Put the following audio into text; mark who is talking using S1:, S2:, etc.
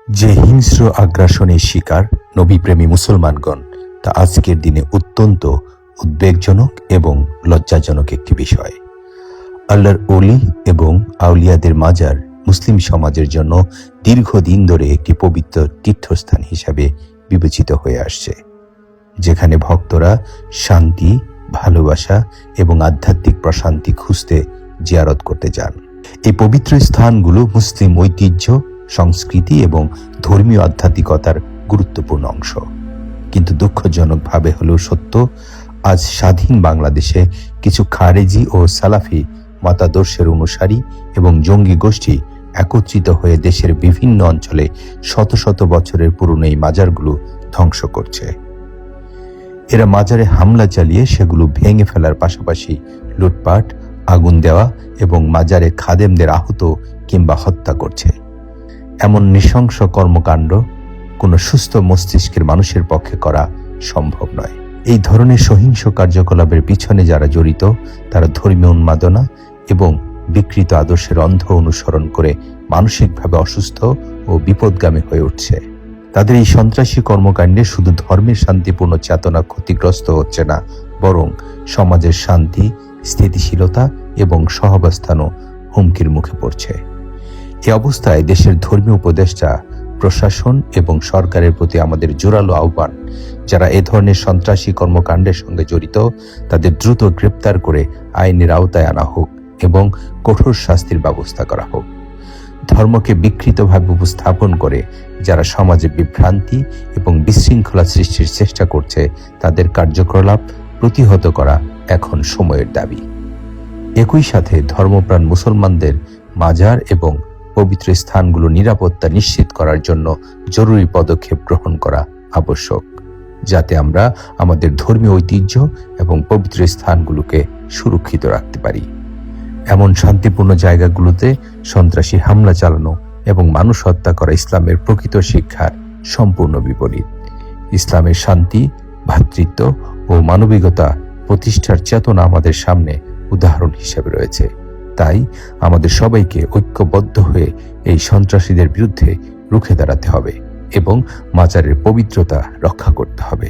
S1: যে হিংস্র আগ্রাসনের শিকার নবীপ্রেমী মুসলমানগণ, তা আজকের দিনে অত্যন্ত উদ্বেগজনক এবং লজ্জাজনক একটি বিষয়। আল্লাহর ওলি এবং আউলিয়াদের মাজার মুসলিম সমাজের জন্য দীর্ঘদিন ধরে একটি পবিত্র তীর্থস্থান হিসাবে বিবেচিত হয়ে আসছে, যেখানে ভক্তরা শান্তি, ভালোবাসা এবং আধ্যাত্মিক প্রশান্তি খুঁজতে জিয়ারত করতে যান। এই পবিত্র স্থানগুলো মুসলিম ঐতিহ্য, সংস্কৃতি এবং ধর্মীয় আধ্যাত্মিকতার গুরুত্বপূর্ণ অংশ। কিন্তু দুঃখজনকভাবে হলেও সত্য, আজ স্বাধীন বাংলাদেশে কিছু খারেজি ও সালাফি মতাদর্শের অনুসারী এবং জঙ্গি গোষ্ঠী একত্রিত হয়ে দেশের বিভিন্ন অঞ্চলে শত শত বছরের পুরনো এই মাজারগুলো ধ্বংস করছে। এরা মাজারে হামলা চালিয়ে সেগুলো ভেঙে ফেলার পাশাপাশি লুটপাট, আগুন দেওয়া এবং মাজারে খাদেমদের আহত কিংবা হত্যা করছে। এমন নৃশংস কর্মকাণ্ড কোনো সুস্থ মস্তিষ্কের মানুষের পক্ষে করা সম্ভব নয়। এই ধরনের সহিংস কার্যকলাপের পিছনে যারা জড়িত, তারা ধর্মীয় উন্মাদনা এবং বিকৃত আদর্শের অন্ধ অনুসরণ করে মানসিকভাবে অসুস্থ ও বিপদগামী হয়ে উঠছে। তাদের এই সন্ত্রাসী কর্মকাণ্ডে শুধু ধর্মের শান্তিপূর্ণ চেতনা ক্ষতিগ্রস্ত হচ্ছে না, বরং সমাজের শান্তি, স্থিতিশীলতা এবং সহাবস্থানও হুমকির মুখে পড়ছে। এ অবস্থায় দেশের ধর্মীয় উপদেষ্টা, প্রশাসন এবং সরকারের প্রতি আমাদের জোরালো আহ্বান, যারা এ ধরনের সন্ত্রাসী কর্মকাণ্ডের সঙ্গে জড়িত তাদের দ্রুত গ্রেপ্তার করে আইনের আওতায় আনা হোক এবং কঠোর শাস্তির ব্যবস্থা করা হোক। ধর্মকে বিকৃতভাবে উপস্থাপন করে যারা সমাজে বিভ্রান্তি এবং বিশৃঙ্খলা সৃষ্টির চেষ্টা করছে, তাদের কার্যকলাপ প্রতিহত করা এখন সময়ের দাবি। একই সাথে ধর্মপ্রাণ মুসলমানদের মাজার এবং পবিত্র স্থানগুলো নিরাপত্তা নিশ্চিত করার জন্য জরুরি পদক্ষেপ গ্রহণ করা আবশ্যক, যাতে আমরা আমাদের ধর্মীয় ঐতিহ্য এবং পবিত্র স্থানগুলোকে সুরক্ষিত রাখতে পারি। এমন শান্তিপূর্ণ জায়গাগুলোতে সন্ত্রাসী হামলা চালানো এবং মানুষ হত্যা করা ইসলামের প্রকৃত শিক্ষার সম্পূর্ণ বিপরীত। ইসলামের শান্তি, ভ্রাতৃত্ব ও মানবিকতা প্রতিষ্ঠার চেতনা আমাদের সামনে উদাহরণ হিসেবে রয়েছে। তাই আমাদের সবাইকে ঐক্যবদ্ধ হয়ে এই সন্ত্রাসীদের বিরুদ্ধে রুখে দাঁড়াতে হবে এবং মাজারের পবিত্রতা রক্ষা করতে হবে।